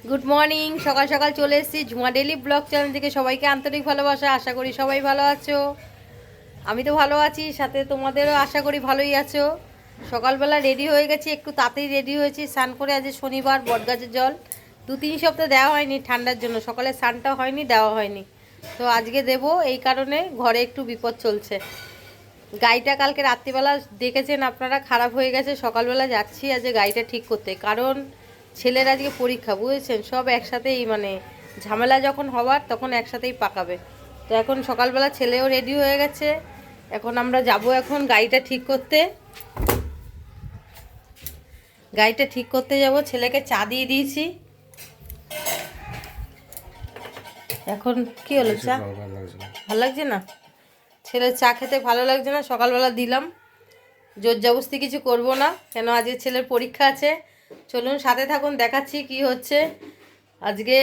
Good morning. সকাল সকাল চলে এসেছি ঝুমা ডেলি ব্লগ চ্যানেল থেকে। সবাইকে আন্তরিক ভালোবাসা, আশা করি সবাই ভালো আছো। আমি তো ভালো আছি, সাথে তোমাদেরও আশা করি ভালোই আছো। সকালবেলা রেডি হয়ে গেছি, একটু তাড়াতাড়ি রেডি হয়েছি স্নান করে। আজ শনিবার, বটগাছের জল 2-3 সপ্তাহ দেওয়া হয়নি ঠান্ডার জন্য, সকালে স্নানটা হয়নি, দেওয়া হয়নি। তো আজকে দেব, এই কারণে ঘরে একটু বিপদ চলছে। গাড়িটা কালকে রাত্রিবেলা দেখেছেন আপনারা খারাপ হয়ে গেছে, সকালবেলা যাচ্ছি আজ গাড়িটা ঠিক করতে, কারণ ছেলের আজকে পরীক্ষা, বুঝেছেন, সব একসাথেই, মানে ঝামেলা যখন হওয়ার তখন একসাথেই পাকাবে। তো এখন সকালবেলা ছেলেও রেডি হয়ে গেছে, এখন আমরা যাব এখন গাড়িটা ঠিক করতে। গাড়িটা ঠিক করতে যাব, ছেলেকে চা দিয়ে দিয়েছি। এখন কি হলো, চা ভালো লাগছে না? ছেলের চা খেতে ভালো লাগছে না, সকালবেলা দিলাম। জোর জবরদস্তি কিছু করব না, কেন আজকে ছেলের পরীক্ষা আছে। চলুন সাথে থাকুন, দেখাচ্ছি কি হচ্ছে। আজকে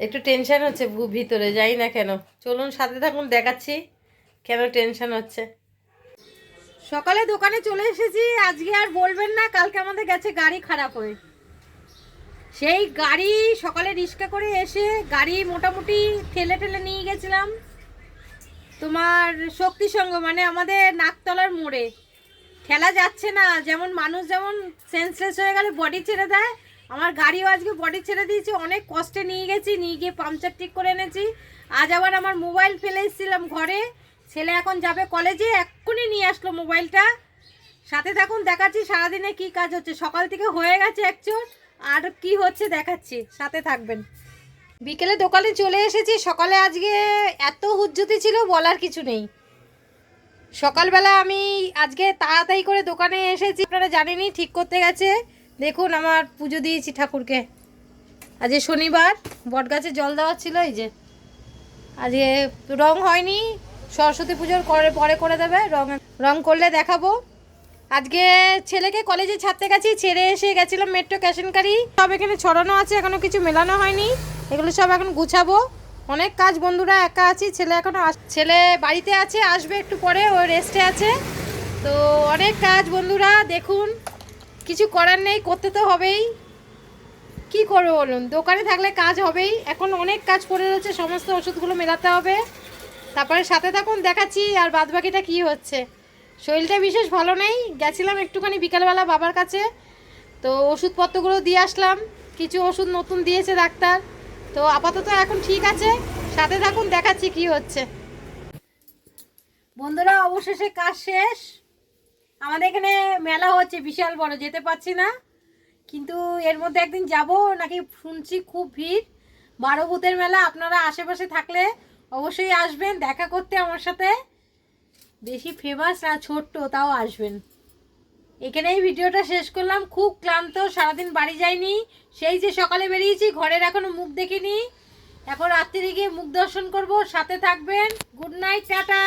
একটু টেনশন হচ্ছে ভিতরে, যাই না কেন। চলুন সাথে থাকুন, দেখাচ্ছি কেন টেনশন হচ্ছে। সকালে দোকানে চলে এসেছি, আজকে আর বলবেন না, কালকে আমাদের গেছে গাড়ি খারাপ হয়ে। সেই গাড়ি সকালে রিক্সা করে এসে গাড়ি মোটামুটি ঠেলে ঠেলে নিয়ে গেছিলাম তোমার শক্তি সঙ্গ, মানে আমাদের নাকতলার মোড়ে। ঠেলা যাচ্ছে না, যেমন মানুষ যেমন সেন্সলেস হয়ে গেলে বডি ছেড়ে দেয়, আমার গাড়িও আজকে বডি ছেড়ে দিয়েছে। অনেক কষ্টে নিয়ে গেছি, নিয়ে গিয়ে পাংচার ঠিক করে এনেছি। আজ আবার আমার মোবাইল ফেলে এসেছিলাম ঘরে, ছেলে এখন যাবে কলেজে, এক্ষুনি নিয়ে আসলো মোবাইলটা। সাথে থাকুন, দেখাচ্ছি সারাদিনে কি কাজ হচ্ছে। সকাল থেকে হয়ে গেছে অ্যাকচুয়াল, আর কি হচ্ছে দেখাচ্ছি, সাথে থাকবেন। বিকেলে দোকানে চলে এসেছি। সকালে আজকে এত হুজ্জুতি ছিল বলার কিছু নেই। সকালবেলা আমি আজকে তাড়াতাড়ি করে দোকানে এসেছি, আপনারা জানেনই, ঠিক করতে গেছে। দেখুন আমার পুজো দিয়েছি ঠাকুরকে। আজকে শনিবার, বটগাছে জল দেওয়া ছিল। এই যে আজকে রং হয়নি, সরস্বতী পুজোর পরে করে দেবে, রং করলে দেখাবো। আজকে ছেলেকে কলেজে ছাড়তে গেছি, ছেড়ে এসে গেছিলাম মেট্রো ক্যাশনকারি। সব এখানে ছড়ানো আছে, এখনও কিছু মেলানো হয়নি, এগুলো সব এখন গুছাবো। অনেক কাজ বন্ধুরা, একা আছি, ছেলে এখনও ছেলে বাড়িতে আছে, আসবে একটু পরে, ও রেস্টে আছে। তো অনেক কাজ বন্ধুরা, দেখুন কিছু করার নেই, করতে তো হবেই। কি করবো বলুন, দোকানে থাকলে কাজ হবেই। এখন অনেক কাজ পড়ে রয়েছে, সমস্ত ওষুধগুলো মেলাতে হবে। তারপরে সাথে থাকুন, দেখাচ্ছি আর বাদবাকিটা কি হচ্ছে। শরীরটা বিশেষ ভালো নেই, গেছিলাম একটুখানি বিকালবেলা বাবার কাছে, তো ওষুধপত্রগুলো দিয়ে আসলাম। কিছু ওষুধ নতুন দিয়েছে ডাক্তার, তো আপাতত এখন ঠিক আছে। সাথে থাকুন, দেখাচ্ছি কি হচ্ছে। বন্ধুরা অবশেষে কাজ শেষ। আমাদের এখানে মেলা হচ্ছে বিশাল বড়, যেতে পারছি না, কিন্তু এর মধ্যে একদিন যাব নাকি শুনছি, খুব ভিড়। 12 ভূতের মেলা। আপনারা আশেপাশে থাকলে অবশ্যই আসবেন দেখা করতে আমার সাথে। বেশি ফেমাস না, ছোট্ট, তাও আসবেন। এখানেই ভিডিওটা শেষ করলাম, খুব ক্লান্ত, সারাদিন বাড়ি যাইনি। সেই যে সকালে বেরিয়েছি, ঘরের এখনো মুখ দেখিনি, এখন রাত্রিরে গিয়ে মুখ দর্শন করব। সাথে থাকবেন। Good night, tata.